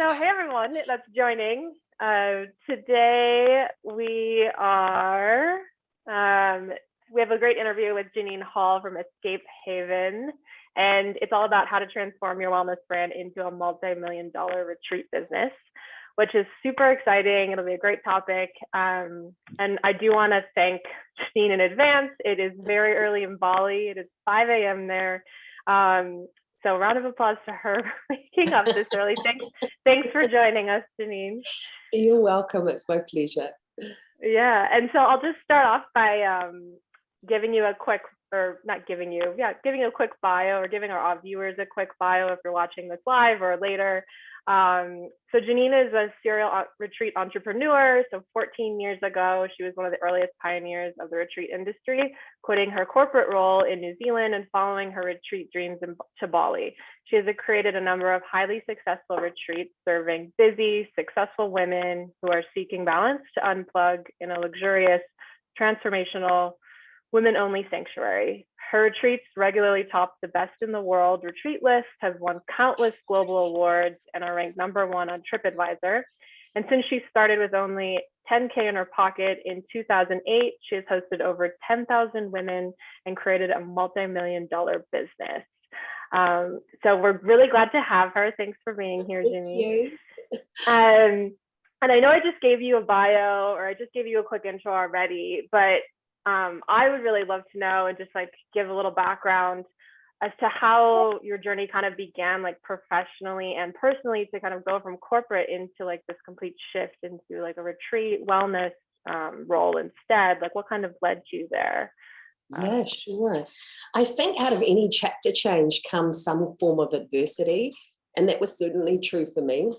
So hey everyone that's joining. Today we have a great interview with Janine Hall from Escape Haven, and it's all about how to transform your wellness brand into a multi-million-dollar retreat business, which is super exciting. It'll be a great topic. And I do want to thank Janine in advance. It is very early in Bali. It is 5 a.m. there. So round of applause to her for waking up this early. Thanks for joining us, Janine. You're welcome. It's my pleasure. Yeah, and so I'll just start off by giving you a quick, giving you a quick bio, or giving our viewers a quick bio if you're watching this live or later. So Janine is a serial retreat entrepreneur. So 14 years ago, she was one of the earliest pioneers of the retreat industry, quitting her corporate role in New Zealand and following her retreat dreams to Bali. She has created a number of highly successful retreats serving busy, successful women who are seeking balance to unplug in a luxurious, transformational, women-only sanctuary. Her retreats regularly top the best in the world retreat list, have won countless global awards, and are ranked #1 on TripAdvisor. And since she started with only $10K in her pocket in 2008, she has hosted over 10,000 women and created a multi-million-dollar business. So we're really glad to have her. Thanks for being here, Janine. And I know I just gave you a bio, or I just gave you a quick intro already, but I would really love to know and just give a little background as to how your journey kind of began, professionally and personally, to kind of go from corporate into this complete shift into a retreat wellness role instead. What kind of led you there? Yeah, sure. I think out of any chapter change comes some form of adversity, and that was certainly true for me.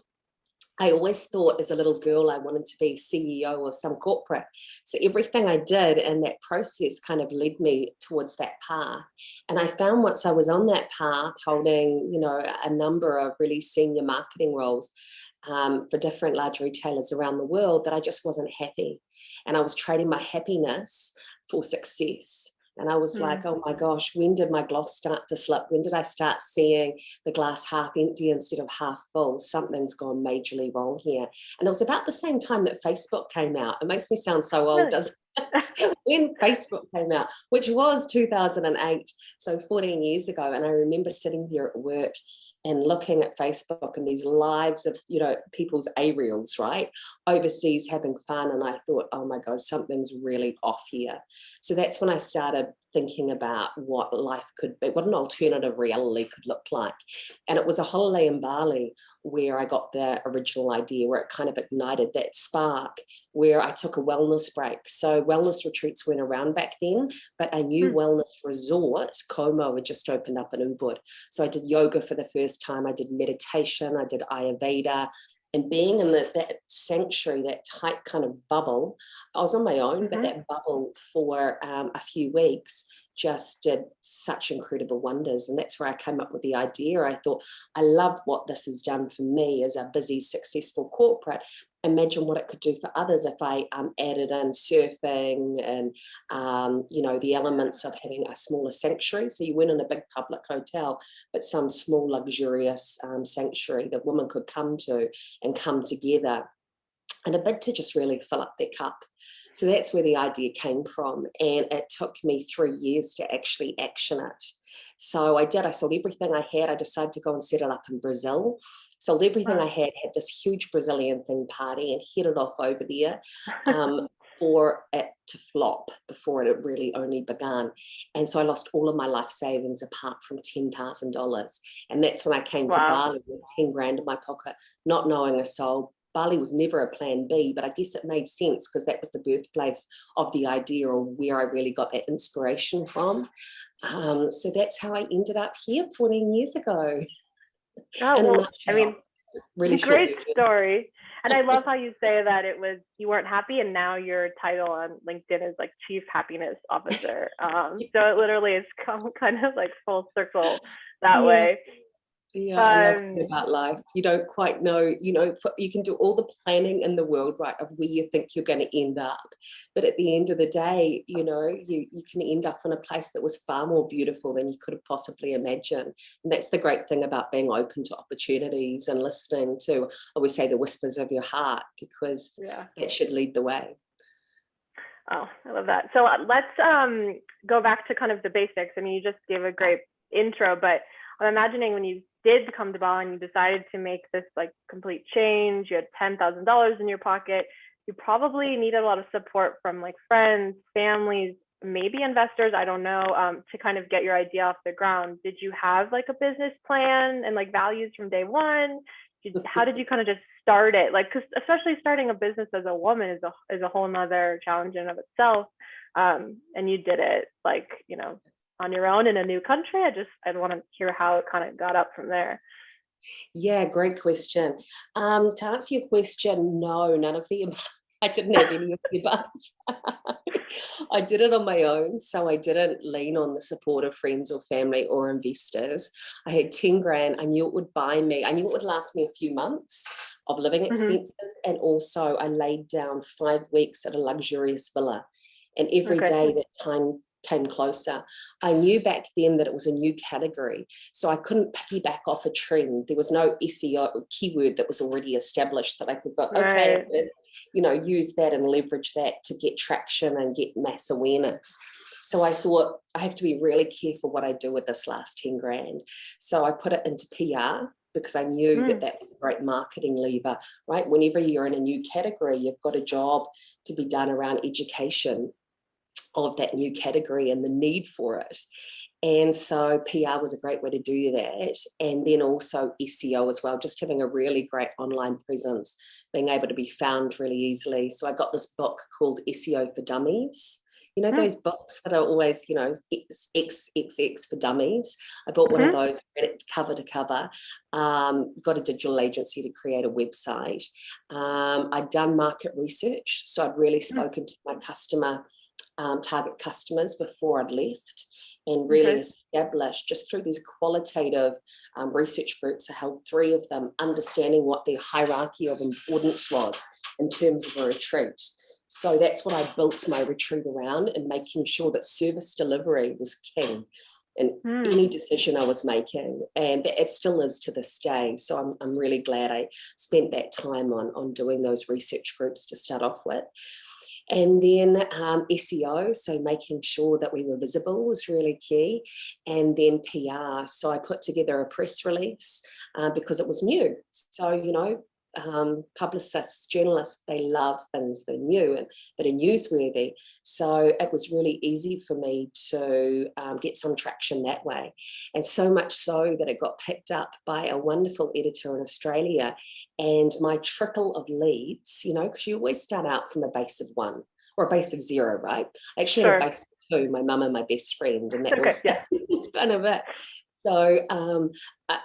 I always thought as a little girl I wanted to be CEO of some corporate. So everything I did in that process kind of led me towards that path. And I found once I was on that path, holding, a number of really senior marketing roles for different large retailers around the world, that I just wasn't happy. And I was trading my happiness for success. And I was like, oh my gosh, when did my glass start to slip? When did I start seeing the glass half empty instead of half full? Something's gone majorly wrong here. And it was about the same time that Facebook came out. It makes me sound so old, doesn't it? When Facebook came out, which was 2008, so 14 years ago. And I remember sitting there at work and looking at Facebook and these lives of, people's A-reels, right? Overseas having fun. And I thought, oh my God, something's really off here. So that's when I started thinking about what life could be, what an alternative reality could look like. And it was a holiday in Bali where I got the original idea, where it kind of ignited that spark, where I took a wellness break. So wellness retreats weren't around back then, but a new wellness resort, Como, had just opened up in Ubud. So I did yoga for the first time. I did meditation. I did Ayurveda. And being in that sanctuary, that tight kind of bubble, I was on my own, but that bubble for a few weeks just did such incredible wonders. And that's where I came up with the idea. I thought, I love what this has done for me as a busy, successful corporate. Imagine what it could do for others if I added in surfing and, the elements of having a smaller sanctuary. So you weren't in a big public hotel, but some small, luxurious sanctuary that women could come to and come together, and a bit to just really fill up their cup. So that's where the idea came from. And it took me 3 years to actually action it. So I sold everything I had. I decided to go and set it up in Brazil. Sold everything I had this huge Brazilian theme party, and headed off over there for it to flop before it really only began. And so I lost all of my life savings apart from $10,000. And that's when I came to Bali with 10 grand in my pocket, not knowing a soul. Bali was never a plan B, but I guess it made sense because that was the birthplace of the idea, or where I really got that inspiration from. So that's how I ended up here 14 years ago. Oh, well, I mean, really great story. And I love how you say that you weren't happy, and now your title on LinkedIn is Chief Happiness Officer. So it literally has come kind of full circle that way. Yeah, I love that Um, about life. You don't quite know, you can do all the planning in the world, right, of where you think you're going to end up. But at the end of the day, you can end up in a place that was far more beautiful than you could have possibly imagined. And that's the great thing about being open to opportunities and listening to, I always say, the whispers of your heart, because yeah. that should lead the way. Oh, I love that. So let's go back to kind of the basics. I mean, you just gave a great intro, but I'm imagining when you did come to Bali and you decided to make this like complete change, you had $10,000 in your pocket, you probably needed a lot of support from like friends, families, maybe investors, I don't know, to kind of get your idea off the ground. Did you have like a business plan and like values from day one? How did you kind of just start it? Like, because especially starting a business as a woman is a whole nother challenge in of itself. And you did it like, on your own in a new country. I want to hear how it kind of got up from there. Yeah, great question. To answer your question, no, none of the above. I didn't have any of the above. I did it on my own, so I didn't lean on the support of friends or family or investors. I had 10 grand. I knew it would buy me, I knew it would last me a few months of living Mm-hmm. expenses. And also I laid down 5 weeks at a luxurious villa. And every Okay. day that time came closer, I knew back then that it was a new category. So I couldn't piggyback off a trend. There was no SEO keyword that was already established that I could go, okay, Right. use that and leverage that to get traction and get mass awareness. So I thought I have to be really careful what I do with this last 10 grand. So I put it into PR, because I knew that was a great marketing lever, right? Whenever you're in a new category, you've got a job to be done around education of that new category and the need for it. And so PR was a great way to do that. And then also SEO as well, just having a really great online presence, being able to be found really easily. So I got this book called SEO for Dummies. Those books that are always, XXX for dummies. I bought one of those, read it cover to cover, got a digital agency to create a website. I'd done market research. So I'd really spoken to my target customers before I'd left, and really Okay. established, just through these qualitative research groups. I held 3 of them, understanding what their hierarchy of importance was in terms of a retreat. So that's what I built my retreat around, and making sure that service delivery was king in any decision I was making. And it still is to this day. So I'm really glad I spent that time on doing those research groups to start off with. And then SEO, so making sure that we were visible was really key. And then PR. So I put together a press release because it was new. So, publicists, journalists, they love things that are new and that are newsworthy. So it was really easy for me to get some traction that way. And so much so that it got picked up by a wonderful editor in Australia. And my trickle of leads, because you always start out from a base of 1 or a base of 0, right? I actually had a Sure. base of 2, my mum and my best friend, and that Okay. was, Yeah. that was kind of it. So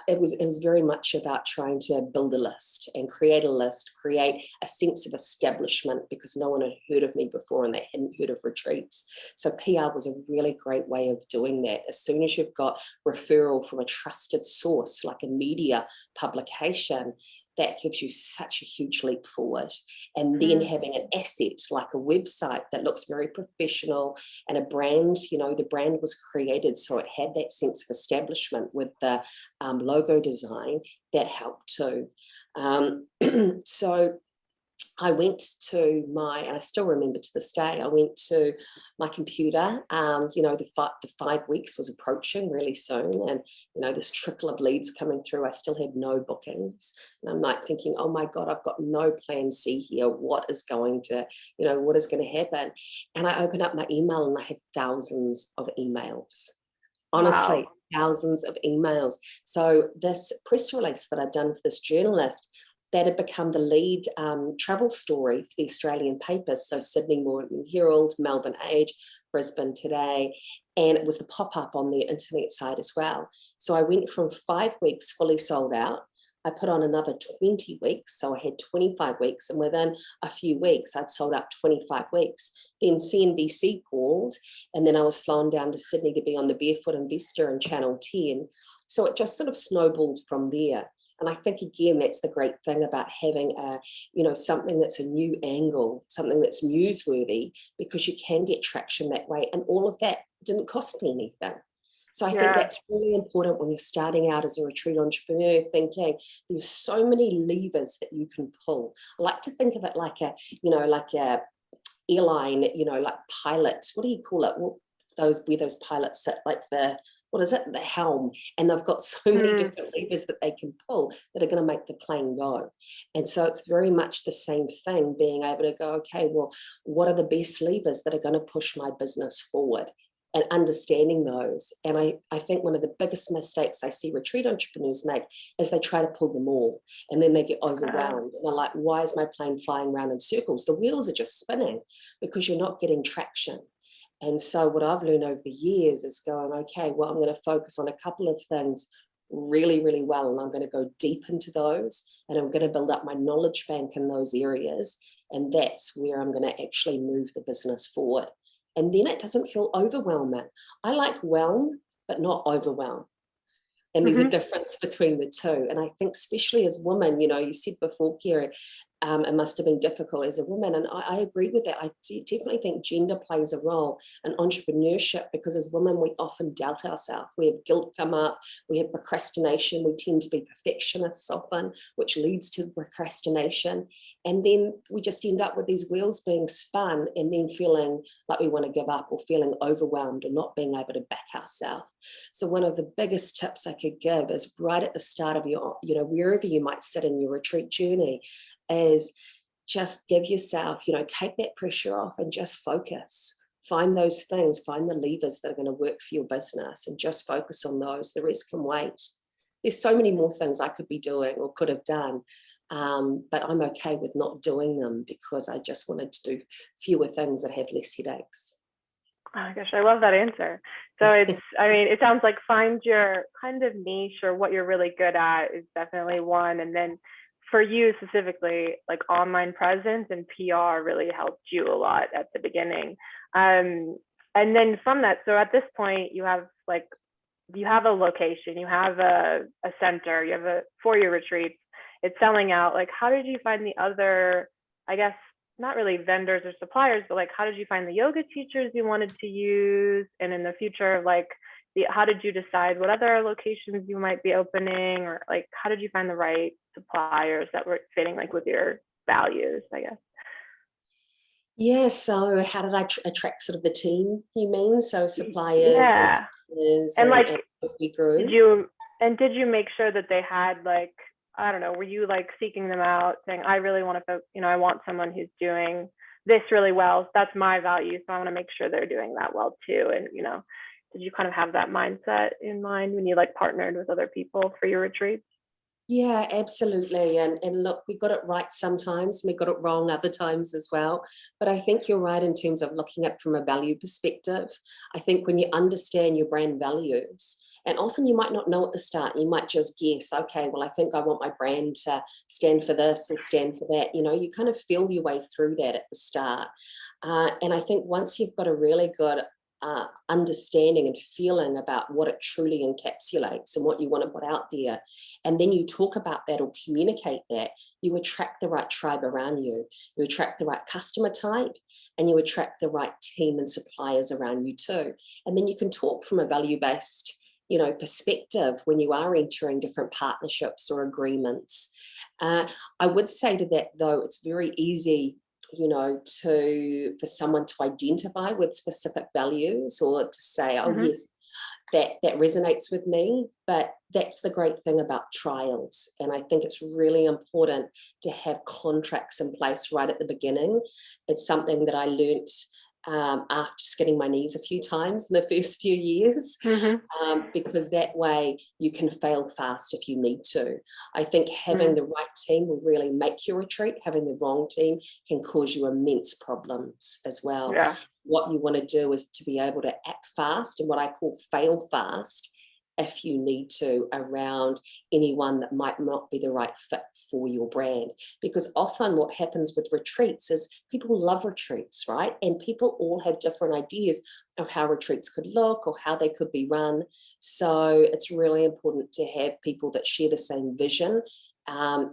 it was very much about trying to build a list and create a list, create a sense of establishment, because no one had heard of me before and they hadn't heard of retreats. So PR was a really great way of doing that. As soon as you've got referral from a trusted source like a media publication, that gives you such a huge leap forward. And then having an asset like a website that looks very professional, and a brand, the brand was created so it had that sense of establishment with the logo design, that helped too. So I went to and I still remember to this day, I went to my computer, the 5 weeks was approaching really soon, and, this trickle of leads coming through. I still had no bookings. And I'm like thinking, oh my God, I've got no plan C here. What is going to happen? And I open up my email and I have thousands of emails. Honestly, Wow. thousands of emails. So this press release that I'd done for this journalist, that had become the lead travel story for the Australian papers. So Sydney Morning Herald, Melbourne Age, Brisbane Today, and it was the pop-up on their internet site as well. So I went from 5 weeks fully sold out. I put on another 20 weeks. So I had 25 weeks, and within a few weeks, I'd sold out 25 weeks. Then CNBC called, and then I was flown down to Sydney to be on the Barefoot Investor and Channel 10. So it just sort of snowballed from there. And I think, again, that's the great thing about having something that's a new angle, something that's newsworthy, because you can get traction that way. And all of that didn't cost me anything. So I think that's really important when you're starting out as a retreat entrepreneur, thinking there's so many levers that you can pull. I like to think of it like a airline, like pilots. What do you call it? Where those pilots sit, like the helm, and they've got so many different levers that they can pull that are going to make the plane go. And so it's very much the same thing, being able to go, okay, well, what are the best levers that are going to push my business forward? And understanding those. And I think one of the biggest mistakes I see retreat entrepreneurs make is they try to pull them all, and then they get overwhelmed. And they're like, why is my plane flying around in circles? The wheels are just spinning because you're not getting traction. And so what I've learned over the years is going, okay, well, I'm going to focus on a couple of things really, really well, and I'm going to go deep into those, and I'm going to build up my knowledge bank in those areas. And that's where I'm going to actually move the business forward. And then it doesn't feel overwhelming. I like whelm, but not overwhelm. And there's a difference between the two. And I think especially as women, you said before, Kerry, it must have been difficult as a woman. And I agree with that. I definitely think gender plays a role in entrepreneurship, because as women, we often doubt ourselves. We have guilt come up. We have procrastination. We tend to be perfectionists often, which leads to procrastination. And then we just end up with these wheels being spun, and then feeling like we want to give up, or feeling overwhelmed, or not being able to back ourselves. So one of the biggest tips I could give is right at the start of your, wherever you might sit in your retreat journey, is just give yourself, take that pressure off and just focus. Find those things, find the levers that are going to work for your business, and just focus on those. The rest can wait. There's so many more things I could be doing or could have done, but I'm okay with not doing them, because I just wanted to do fewer things that have less headaches. Oh gosh, I love that answer. So it sounds like find your kind of niche, or what you're really good at is definitely one. And then for you specifically, like online presence and PR really helped you a lot at the beginning. And then from that, so at this point you have a location, you have a center, you have for your retreats, it's selling out. Like, how did you find the other, I guess, not really vendors or suppliers, but like, how did you find the yoga teachers you wanted to use? And in the future, how did you decide what other locations you might be opening, or like, how did you find the right suppliers that were fitting with your values, I guess? Yeah, so how did I attract sort of the team, you mean? So suppliers and as we grew. Did you make sure that they had I don't know, were you seeking them out saying, I really want to, I want someone who's doing this really well. That's my value. So I want to make sure they're doing that well too. And, did you kind of have that mindset in mind when you partnered with other people for your retreats? Yeah, absolutely. And look, we got it right sometimes, we got it wrong other times as well. But I think you're right in terms of looking at it from a value perspective. I think when you understand your brand values, and often you might not know at the start, you might just guess, okay, well, I think I want my brand to stand for this or stand for that. You kind of feel your way through that at the start. And I think once you've got a really good understanding and feeling about what it truly encapsulates and what you want to put out there, and then you talk about that or communicate that, you attract the right tribe around you, you attract the right customer type, and you attract the right team and suppliers around you too. And then you can talk from a value-based perspective when you are entering different partnerships or agreements. I would say to that though, it's very easy for someone to identify with specific values, or to say, oh yes, that resonates with me. But that's the great thing about trials. And I think it's really important to have contracts in place right at the beginning. It's something that I learnt after skinning my knees a few times in the first few years, because that way you can fail fast if you need to. I think having the right team will really make your retreat. Having the wrong team can cause you immense problems as well. Yeah. What you want to do is to be able to act fast, and what I call fail fast, if you need to, around anyone that might not be the right fit for your brand. Because often what happens with retreats is people love retreats, right? And people all have different ideas of how retreats could look or how they could be run. So it's really important to have people that share the same vision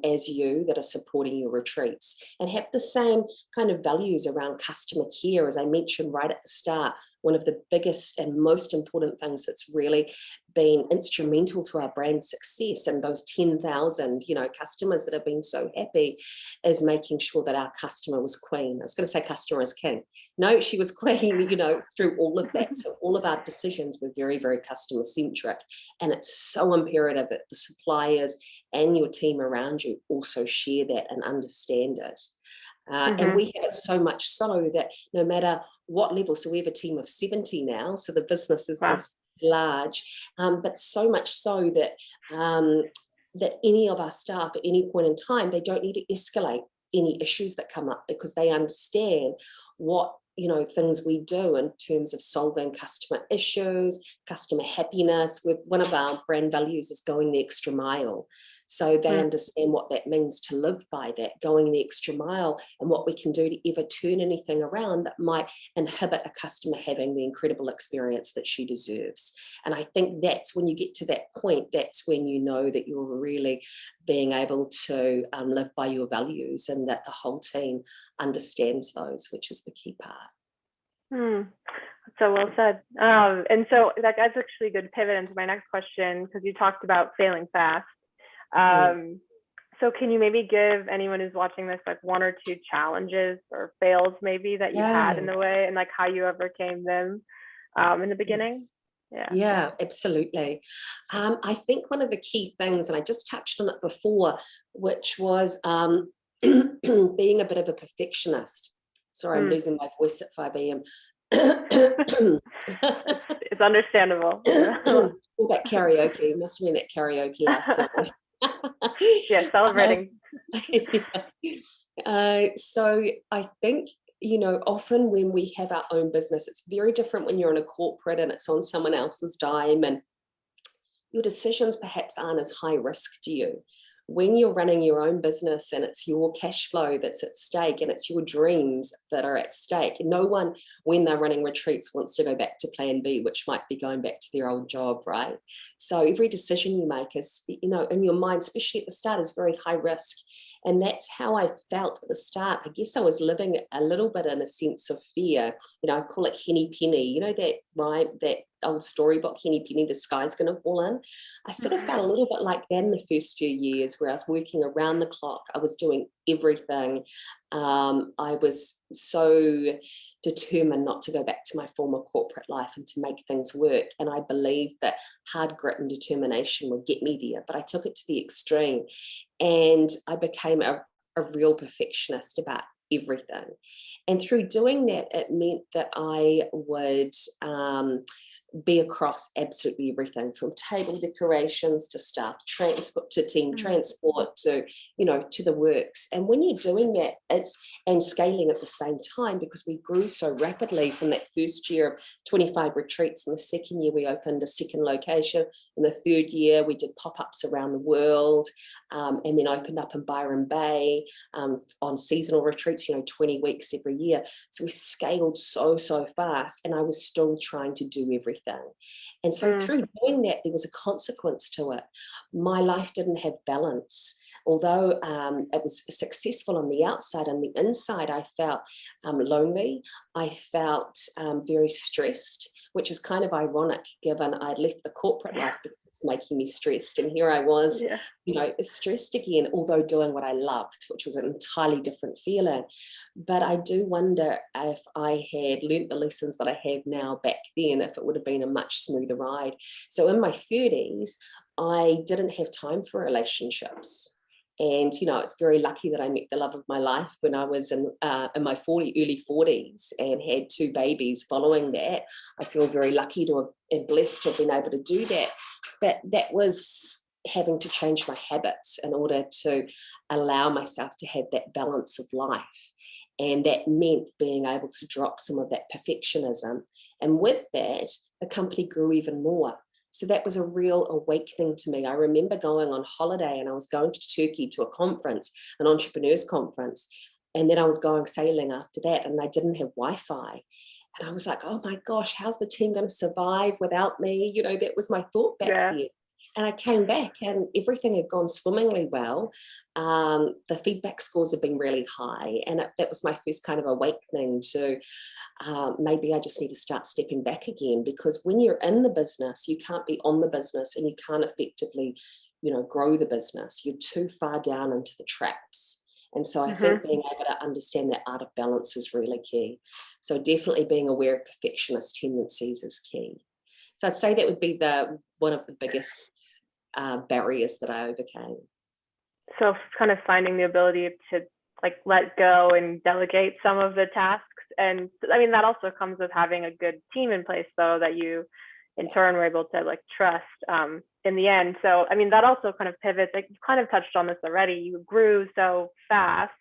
as you, that are supporting your retreats, and have the same kind of values around customer care. As I mentioned right at the start, one of the biggest and most important things that's really been instrumental to our brand success and those 10,000, customers that have been so happy, is making sure that our customer was queen. I was going to say customer is king. No, she was queen, through all of that. So all of our decisions were very, very customer centric. And it's so imperative that the suppliers and your team around you also share that and understand it. And we have it so much so that no matter what level, so we have a team of 70 now, so the business is large, but so much so that that any of our staff at any point in time, they don't need to escalate any issues that come up, because they understand what things we do in terms of solving customer issues, customer happiness. One of our brand values is going the extra mile. So they understand what that means to live by that, going the extra mile, and what we can do to ever turn anything around that might inhibit a customer having the incredible experience that she deserves. And I think that's when you get to that point, that's when you know that you're really being able to live by your values, and that the whole team understands those, which is the key part. So well said. And so that's actually a good pivot into my next question, because you talked about failing fast. So can you maybe give anyone who's watching this like one or two challenges or fails maybe that you had in the way, and like how you overcame them in the beginning? Yeah, absolutely. I think one of the key things, and I just touched on it before, which was being a bit of a perfectionist. Sorry, I'm losing my voice at 5 a.m. It's understandable. All that karaoke, must have been that karaoke last night. Yeah, celebrating. So I think, often when we have our own business, it's very different when you're in a corporate and it's on someone else's dime, and your decisions perhaps aren't as high risk to you. When you're running your own business and it's your cash flow that's at stake and it's your dreams that are at stake, no one, when they're running retreats, wants to go back to plan B, which might be going back to their old job, right? So every decision you make is, in your mind, especially at the start, is very high risk. And that's how I felt at the start. I guess I was living a little bit in a sense of fear. I call it henny penny. That rhyme, that old storybook, henny penny, the sky's going to fall in. I sort of felt a little bit like that in the first few years, where I was working around the clock. I was doing everything. I was so determined not to go back to my former corporate life and to make things work. And I believed that hard grit and determination would get me there, but I took it to the extreme. And I became a real perfectionist about everything. And through doing that, it meant that I would be across absolutely everything, from table decorations to staff transport to team transport to to the works. And when you're doing that, and scaling at the same time, because we grew so rapidly from that first year of 25 retreats. In the second year we opened a second location. In the third year we did pop-ups around the world, and then opened up in Byron Bay on seasonal retreats, 20 weeks every year. So we scaled so fast, and I was still trying to do everything. And so through doing that, there was a consequence to it. My life didn't have balance. Although it was successful on the outside, on the inside I felt lonely. I felt very stressed, which is kind of ironic given I'd left the corporate life because it was making me stressed. And here I was, stressed again, although doing what I loved, which was an entirely different feeling. But I do wonder if I had learnt the lessons that I have now back then, if it would have been a much smoother ride. So in my 30s, I didn't have time for relationships. And, it's very lucky that I met the love of my life when I was in my early 40s and had 2 babies following that. I feel very lucky to have, and blessed to have been able to do that. But that was having to change my habits in order to allow myself to have that balance of life. And that meant being able to drop some of that perfectionism. And with that, the company grew even more. So that was a real awakening to me. I remember going on holiday and I was going to Turkey to a conference, an entrepreneurs conference. And then I was going sailing after that and I didn't have Wi-Fi. And I was like, oh my gosh, how's the team going to survive without me? You know, that was my thought back Yeah. there. And I came back and everything had gone swimmingly well. The feedback scores have been really high. And that was my first kind of awakening to maybe I just need to start stepping back again, because when you're in the business, you can't be on the business and you can't effectively, you know, grow the business. You're too far down into the traps. And so I think being able to understand that art of balance is really key. So definitely being aware of perfectionist tendencies is key. So I'd say that would be one of the biggest barriers that I overcame. So kind of finding the ability to like let go and delegate some of the tasks. And I mean, that also comes with having a good team in place, though, that you in turn were able to like trust in the end. So, I mean, that also kind of pivots, like you kind of touched on this already. You grew so fast.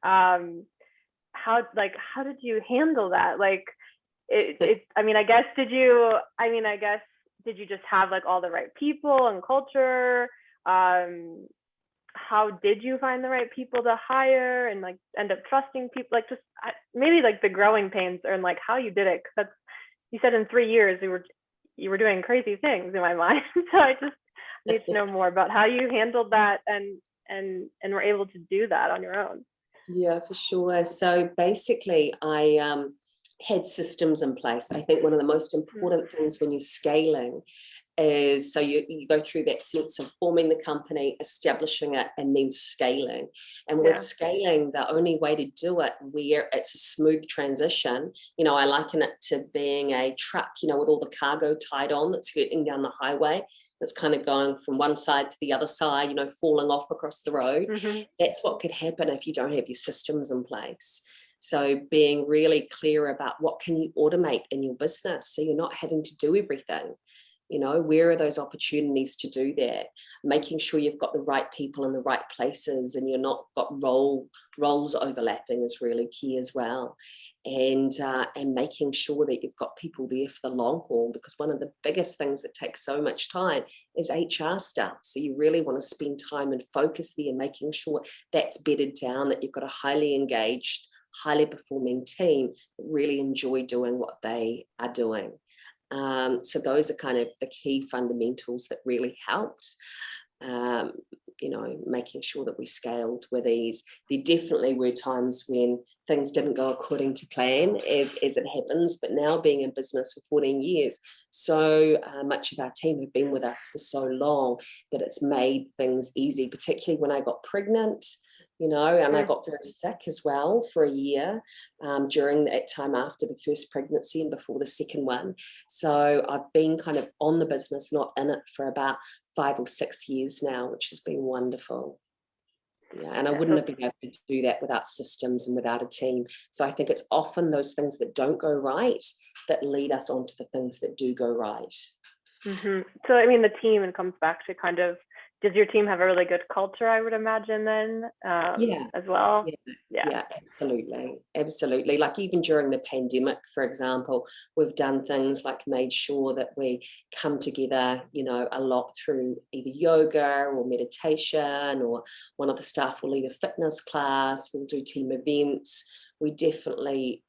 How did you handle that? Like I mean, I guess, did you just have like all the right people and culture? How did you find the right people to hire and like end up trusting people? Like just maybe like the growing pains and like how you did it. Cause that's, you said in 3 years you were doing crazy things in my mind. So I just need to know more about how you handled that and were able to do that on your own. Yeah, for sure. So basically, I had systems in place. I think one of the most important things when you're scaling is, so you go through that sense of forming the company, establishing it, and then scaling. And with scaling, the only way to do it where it's a smooth transition, you know, I liken it to being a truck, you know, with all the cargo tied on that's hurtling down the highway. That's kind of going from one side to the other side, you know, falling off across the road. That's what could happen if you don't have your systems in place. So being really clear about what can you automate in your business so you're not having to do everything. You know, where are those opportunities to do that? Making sure you've got the right people in the right places and you're not got roles overlapping is really key as well. And making sure that you've got people there for the long haul, because one of the biggest things that takes so much time is HR stuff. So you really want to spend time and focus there, making sure that's bedded down, that you've got a highly engaged, highly performing team that really enjoy doing what they are doing. So those are kind of the key fundamentals that really helped. You know, making sure that we scaled with ease. There definitely were times when things didn't go according to plan, as it happens, but now being in business for 14 years, so much of our team have been with us for so long that it's made things easy, particularly when I got pregnant. You know, and I got very sick as well for a year during that time after the first pregnancy and before the second one. So I've been kind of on the business, not in it, for about 5 or 6 years now, which has been wonderful. Yeah, and I wouldn't have been able to do that without systems and without a team. So I think it's often those things that don't go right that lead us on to the things that do go right. So, I mean, the team, and comes back to kind of, does your team have a really good culture, I would imagine, then as well? Yeah, absolutely. Like even during the pandemic, for example, we've done things like made sure that we come together, you know, a lot through either yoga or meditation, or one of the staff will lead a fitness class, we'll do team events. We definitely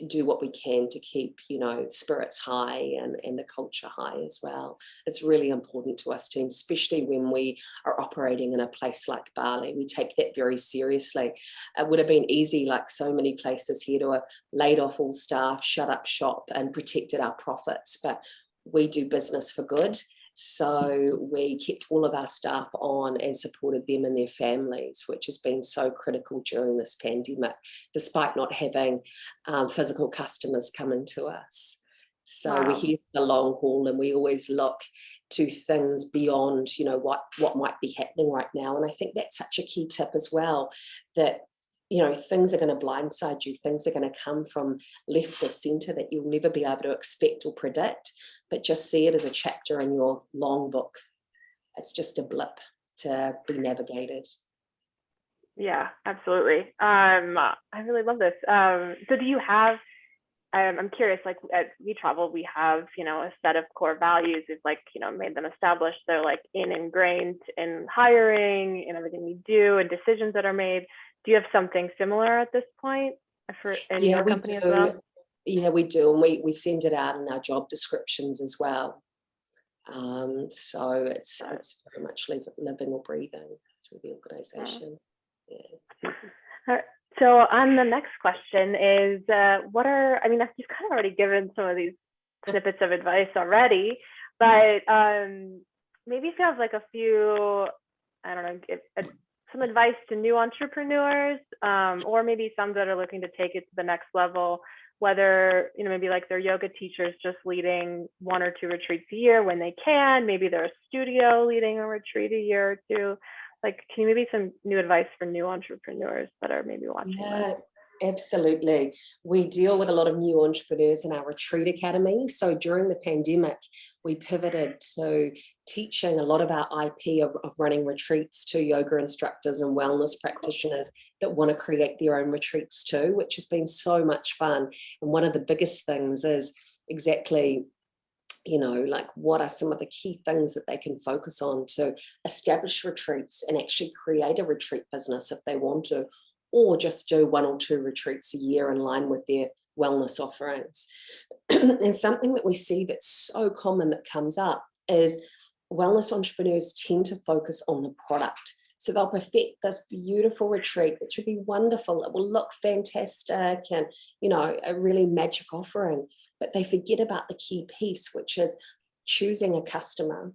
do what we can to keep, you know, spirits high and the culture high as well. It's really important to us too, especially when we are operating in a place like Bali. We take that very seriously. It would have been easy, like so many places here, to have laid off all staff, shut up shop and protected our profits, but we do business for good. So we kept all of our staff on and supported them and their families, which has been so critical during this pandemic, despite not having physical customers coming to us. So we're here for the long haul, and we always look to things beyond, you know, what might be happening right now. And I think that's such a key tip as well, that, you know, things are going to blindside you. Things are going to come from left of centre that you'll never be able to expect or predict, but just see it as a chapter in your long book. It's just a blip to be navigated. Yeah, absolutely. I really love this. So do you have I'm curious, like at WeTravel, we have, a set of core values. We've like, made them established. They're like ingrained in hiring and everything we do and decisions that are made. Do you have something similar at this point in Yeah, your we company as well? do. Yeah, we do. And we send it out in our job descriptions as well. So it's very much living or breathing through the organization. Yeah. All right. So on the next question is, you've kind of already given some of these snippets of advice already, but maybe if you have like a few, I don't know, some advice to new entrepreneurs, or maybe some that are looking to take it to the next level, whether, maybe like they're yoga teachers just leading 1 or 2 retreats a year when they can, maybe they're a studio leading a retreat a year or two. Like, can you maybe some new advice for new entrepreneurs that are maybe watching Yeah, this? absolutely. We deal with a lot of new entrepreneurs in our retreat academy. So during the pandemic, we pivoted to teaching a lot of our IP of running retreats to yoga instructors and wellness practitioners that want to create their own retreats too, which has been so much fun. And one of the biggest things is exactly, like what are some of the key things that they can focus on to establish retreats and actually create a retreat business if they want to, or just do 1 or 2 retreats a year in line with their wellness offerings. And something that we see that's so common that comes up is wellness entrepreneurs tend to focus on the product. So they'll perfect this beautiful retreat, which would be wonderful. It will look fantastic and, a really magic offering. But they forget about the key piece, which is choosing a customer,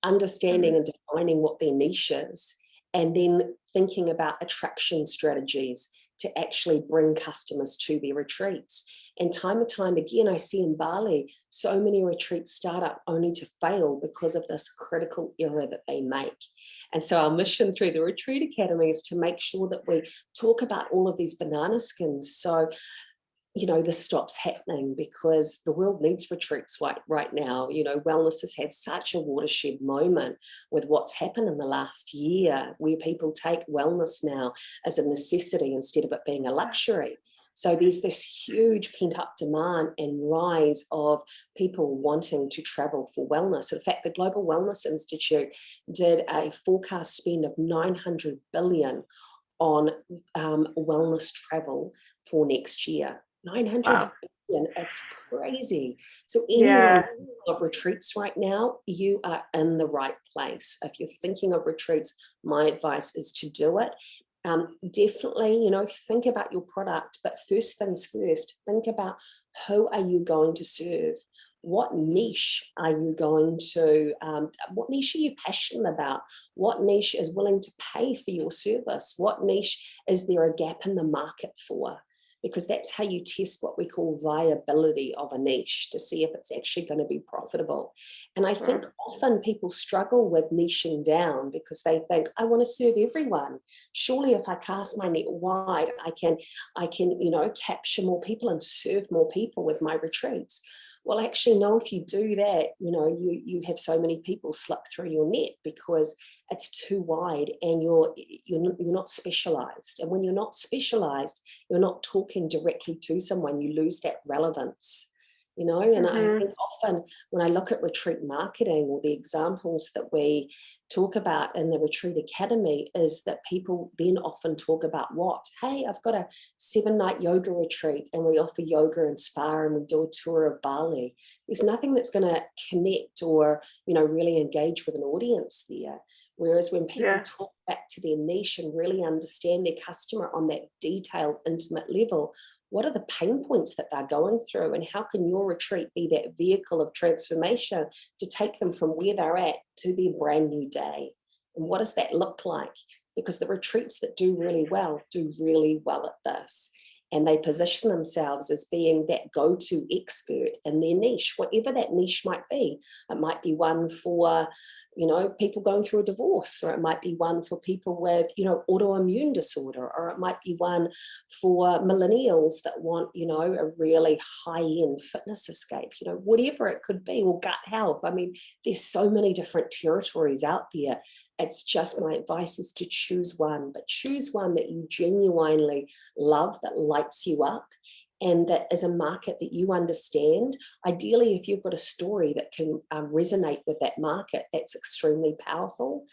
understanding and defining what their niche is, and then thinking about attraction strategies to actually bring customers to their retreats. And time again, I see in Bali, so many retreats start up only to fail because of this critical error that they make. And so our mission through the Retreat Academy is to make sure that we talk about all of these banana skins. So this stops happening, because the world needs retreats right now. Wellness has had such a watershed moment with what's happened in the last year, where people take wellness now as a necessity instead of it being a luxury. So there's this huge pent-up demand and rise of people wanting to travel for wellness. In fact, the Global Wellness Institute did a forecast spend of $900 billion on wellness travel for next year. 900 billion, it's crazy. So anyone of retreats right now, you are in the right place. If you're thinking of retreats, my advice is to do it. Definitely, think about your product, but first things first, think about who are you going to serve? What niche are you going to, what niche are you passionate about? What niche is willing to pay for your service? What niche is there a gap in the market for? Because that's how you test what we call viability of a niche, to see if it's actually going to be profitable. And I think often people struggle with niching down because they think, I want to serve everyone. Surely if I cast my net wide, I can, capture more people and serve more people with my retreats. Well, actually, no, if you do that, you have so many people slip through your net because it's too wide and you're not specialized. And when you're not specialized, you're not talking directly to someone, you lose that relevance. And I think often when I look at retreat marketing, or the examples that we talk about in the Retreat Academy, is that people then often talk about hey, I've got a 7-night yoga retreat and we offer yoga and spa and we do a tour of Bali. There's nothing that's going to connect or, really engage with an audience there. Whereas when people talk back to their niche and really understand their customer on that detailed, intimate level, what are the pain points that they're going through, and how can your retreat be that vehicle of transformation to take them from where they're at to their brand new day? And what does that look like? Because the retreats that do really well at this. And they position themselves as being that go-to expert in their niche, whatever that niche might be. It might be one for, people going through a divorce, or it might be one for people with, autoimmune disorder, or it might be one for millennials that want, a really high-end fitness escape, whatever it could be, or gut health. I mean, there's so many different territories out there. It's just, my advice is to choose one, but choose one that you genuinely love, that lights you up, and that is a market that you understand. Ideally, if you've got a story that can resonate with that market, that's extremely powerful,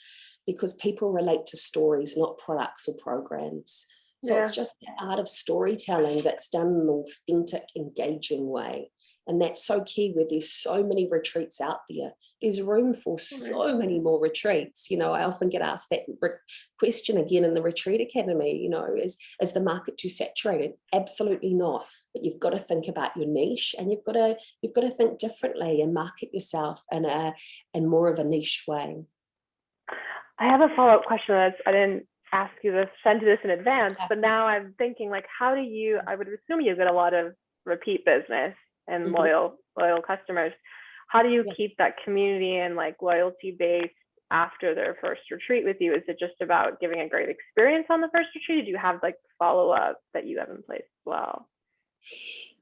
because people relate to stories, not products or programs. So it's just the art of storytelling that's done in an authentic, engaging way. And that's so key, where there's so many retreats out there. There's room for so many more retreats. You know, I often get asked that question again in the Retreat Academy, you know, is the market too saturated? Absolutely not. But you've got to think about your niche, and you've got to think differently and market yourself in more of a niche way. I have a follow-up question. I didn't ask you this, send you this in advance, but now I'm thinking, like, how do you, I would assume you get a lot of repeat business and loyal customers. How do you keep that community and like loyalty base after their first retreat with you? Is it just about giving a great experience on the first retreat? Do you have like follow-up that you have in place as well?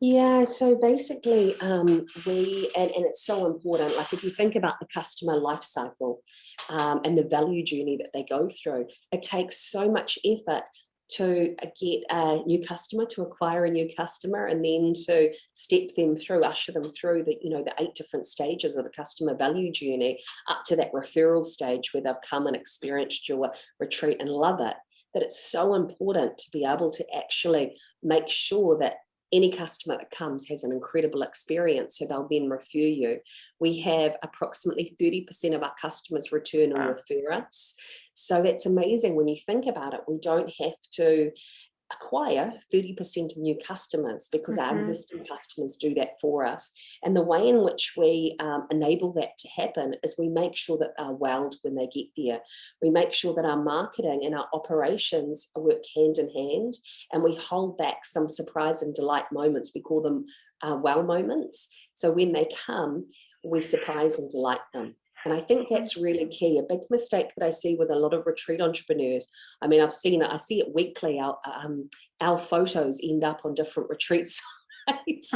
Yeah, so basically and it's so important, like if you think about the customer life cycle and the value journey that they go through, it takes so much effort to get a new customer, to acquire a new customer, and then to step them through, usher them through the, you know, the 8 different stages of the customer value journey up to that referral stage where they've come and experienced your retreat and love it. That it's so important to be able to actually make sure that any customer that comes has an incredible experience, so they'll then refer you. We have approximately 30% of our customers return and refer us. So that's amazing when you think about it. We don't have to acquire 30% of new customers, because our existing customers do that for us. And the way in which we enable that to happen is we make sure that they're wowed when they get there. We make sure that our marketing and our operations work hand in hand, and we hold back some surprise and delight moments. We call them wow moments. So when they come, we surprise and delight them. And I think that's really key. A big mistake that I see with a lot of retreat entrepreneurs, I mean, I see it weekly. Our photos end up on different retreat sites.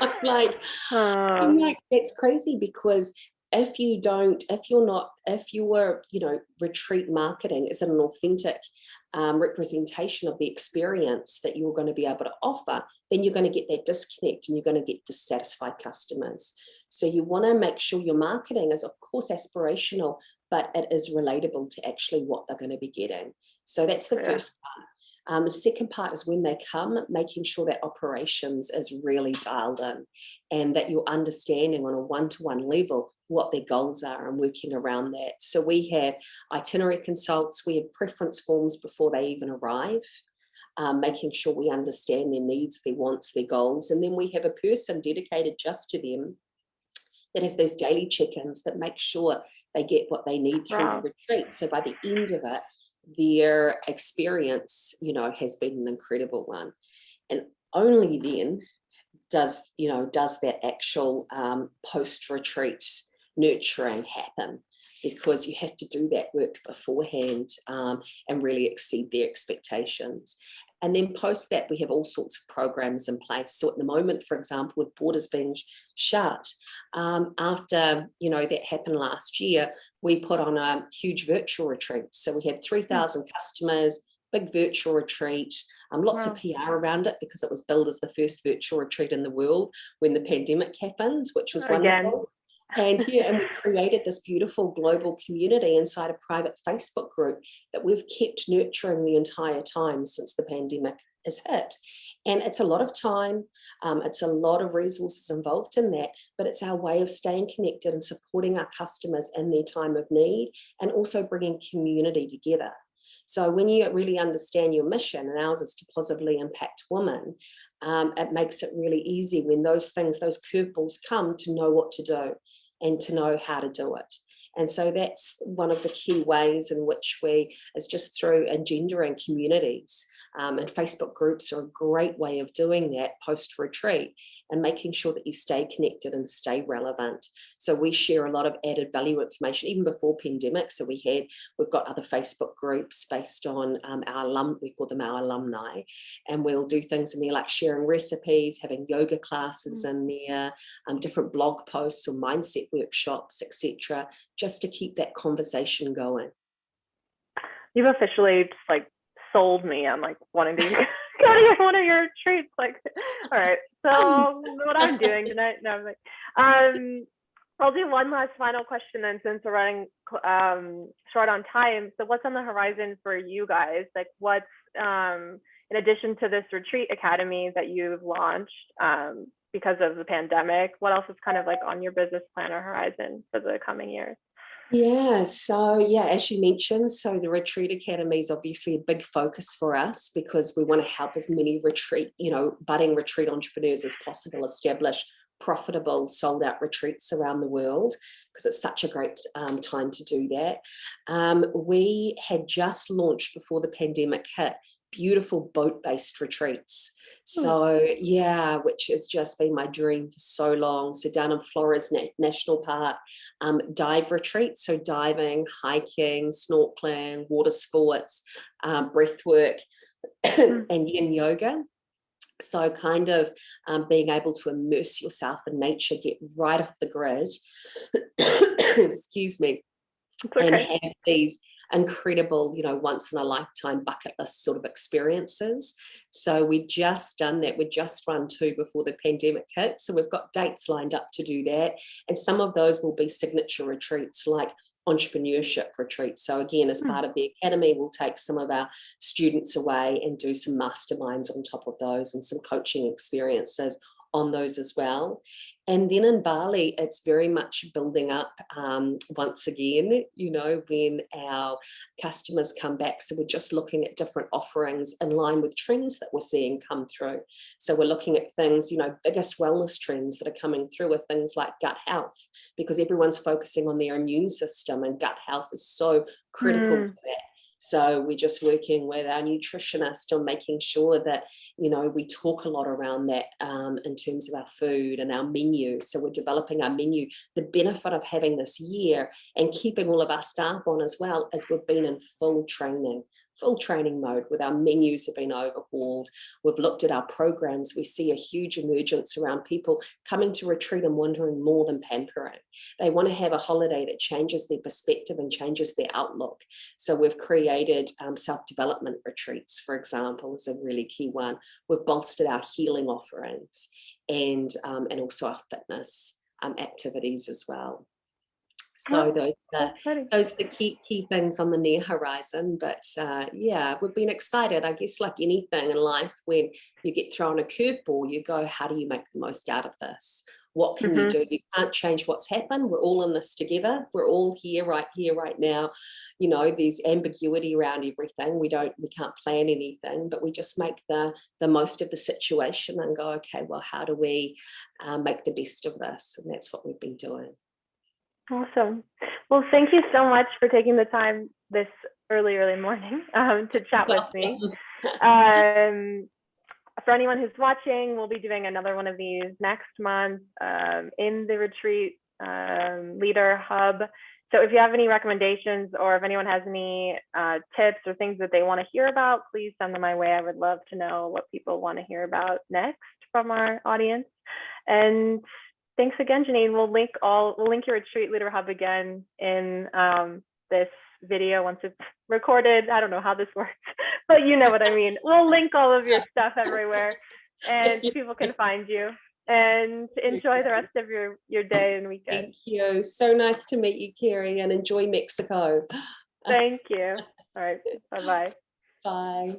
I'm like, that's crazy, because if your retreat marketing is an authentic representation of the experience that you're going to be able to offer, then you're going to get that disconnect and you're going to get dissatisfied customers. So you want to make sure your marketing is, of course, aspirational, but it is relatable to actually what they're going to be getting. So that's the first part. The second part is when they come, making sure that operations is really dialed in, and that you're understanding on a one-to-one level what their goals are and working around that. So we have itinerary consults, we have preference forms before they even arrive, making sure we understand their needs, their wants, their goals. And then we have a person dedicated just to them that has those daily check-ins that make sure they get what they need through the retreat. So by the end of it, their experience, has been an incredible one. And only then does that actual post-retreat nurturing happen, because you have to do that work beforehand and really exceed their expectations. And then post that, we have all sorts of programs in place. So at the moment, for example, with borders being shut, after that happened last year, we put on a huge virtual retreat. So we had 3,000 customers, big virtual retreat, lots of PR around it, because it was billed as the first virtual retreat in the world when the pandemic happened, which was wonderful. And we created this beautiful global community inside a private Facebook group that we've kept nurturing the entire time since the pandemic has hit. And it's a lot of time, it's a lot of resources involved in that, but it's our way of staying connected and supporting our customers in their time of need, and also bringing community together. So when you really understand your mission, and ours is to positively impact women, it makes it really easy when those curveballs come, to know what to do and to know how to do it. And so that's one of the key ways in which is just through engendering communities. And Facebook groups are a great way of doing that post-retreat, and making sure that you stay connected and stay relevant. So we share a lot of added value information even before pandemic. So we've got other Facebook groups based on we call them our alumni, and we'll do things in there like sharing recipes, having yoga classes in there, different blog posts or mindset workshops, etc., just to keep that conversation going. You've officially just sold me on like wanting to go to one of your retreats. Like, all right, so what I'm doing tonight? No, I'm like, I'll do one last final question then, since we're running short on time. So what's on the horizon for you guys? Like, what's in addition to this retreat academy that you've launched because of the pandemic, what else is kind of like on your business plan or horizon for the coming years? Yeah, so yeah, as you mentioned, so the Retreat Academy is obviously a big focus for us because we want to help as many budding retreat entrepreneurs as possible establish profitable sold out retreats around the world, because it's such a great time to do that. We had just launched before the pandemic hit beautiful boat-based retreats. So yeah, which has just been my dream for so long. So down in Flores National Park, dive retreats, so diving, hiking, snorkeling, water sports, breath work, and yin yoga. So kind of being able to immerse yourself in nature, get right off the grid, excuse me, Okay. and have these incredible, once in a lifetime bucket list sort of experiences. So we just done that. We just run 2 before the pandemic hit. So we've got dates lined up to do that. And some of those will be signature retreats like entrepreneurship retreats. So again, as part of the academy, we'll take some of our students away and do some masterminds on top of those and some coaching experiences on those as well. And then in Bali, it's very much building up once again, when our customers come back. So we're just looking at different offerings in line with trends that we're seeing come through. So we're looking at things, biggest wellness trends that are coming through are things like gut health, because everyone's focusing on their immune system, and gut health is so critical to that. So we're just working with our nutritionist on making sure that, we talk a lot around that in terms of our food and our menu. So we're developing our menu. The benefit of having this year and keeping all of our staff on as well, as we've been in full training mode with our menus have been overhauled. We've looked at our programs. We see a huge emergence around people coming to retreat and wanting more than pampering. They want to have a holiday that changes their perspective and changes their outlook. So we've created self-development retreats, for example, is a really key one. We've bolstered our healing offerings and also our fitness activities as well. So those are the key things on the near horizon. But yeah, we've been excited. I guess like anything in life, when you get thrown a curveball, you go, how do you make the most out of this? What can you do? You can't change what's happened. We're all in this together. We're all here right now. There's ambiguity around everything. We can't plan anything, but we just make the most of the situation and go, okay, well, how do we make the best of this? And that's what we've been doing. Awesome. Well, thank you so much for taking the time this early morning to chat with me. For anyone who's watching, we'll be doing another one of these next month in the Retreat Leader Hub. So if you have any recommendations, or if anyone has any tips or things that they want to hear about, please send them my way. I would love to know what people want to hear about next from our audience. And thanks again, Janine. We'll link your Retreat Leader Hub again in this video once it's recorded. I don't know how this works, but you know what I mean. We'll link all of your stuff everywhere, and people can find you. And enjoy the rest of your day and weekend. Thank you. So nice to meet you, Carrie, and enjoy Mexico. Thank you. All right. Bye-bye. Bye.